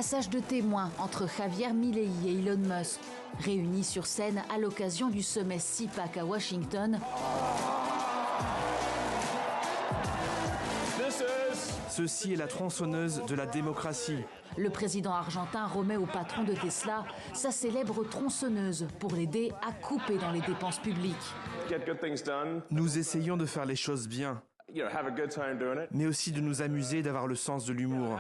Passage de témoin entre Javier Milei et Elon Musk, réunis sur scène à l'occasion du sommet CPAC à Washington. Ceci est la tronçonneuse de la démocratie. Le président argentin remet au patron de Tesla sa célèbre tronçonneuse pour l'aider à couper dans les dépenses publiques. Nous essayons de faire les choses bien, mais aussi de nous amuser et d'avoir le sens de l'humour.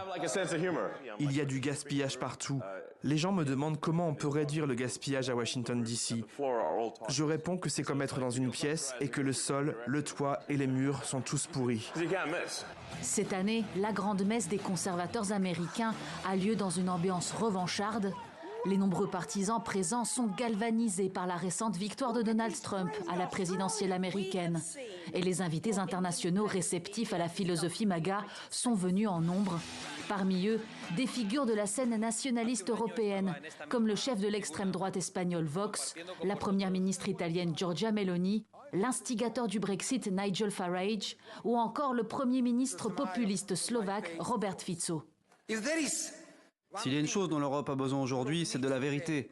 Il y a du gaspillage partout. Les gens me demandent comment on peut réduire le gaspillage à Washington DC. Je réponds que c'est comme être dans une pièce et que le sol, le toit et les murs sont tous pourris. Cette année, la grande messe des conservateurs américains a lieu dans une ambiance revancharde. Les nombreux partisans présents sont galvanisés par la récente victoire de Donald Trump à la présidentielle américaine. Et les invités internationaux réceptifs à la philosophie MAGA sont venus en nombre. Parmi eux, des figures de la scène nationaliste européenne, comme le chef de l'extrême droite espagnole Vox, la première ministre italienne Giorgia Meloni, l'instigateur du Brexit Nigel Farage, ou encore le premier ministre populiste slovaque Robert Fico. S'il y a une chose dont l'Europe a besoin aujourd'hui, c'est de la vérité.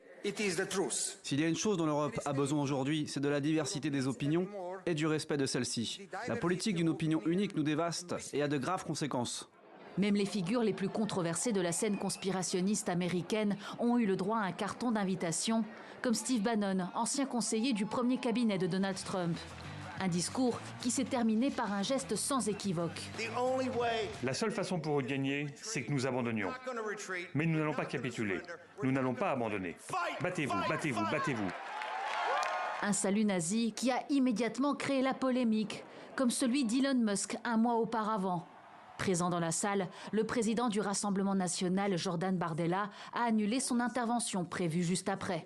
S'il y a une chose dont l'Europe a besoin aujourd'hui, c'est de la diversité des opinions et du respect de celles-ci. La politique d'une opinion unique nous dévaste et a de graves conséquences. Même les figures les plus controversées de la scène conspirationniste américaine ont eu le droit à un carton d'invitation, comme Steve Bannon, ancien conseiller du premier cabinet de Donald Trump. Un discours qui s'est terminé par un geste sans équivoque. La seule façon pour eux de gagner, c'est que nous abandonnions. Mais nous n'allons pas capituler. Nous n'allons pas abandonner. Battez-vous, battez-vous, battez-vous. Un salut nazi qui a immédiatement créé la polémique, comme celui d'Elon Musk un mois auparavant. Présent dans la salle, le président du Rassemblement national, Jordan Bardella, a annulé son intervention prévue juste après.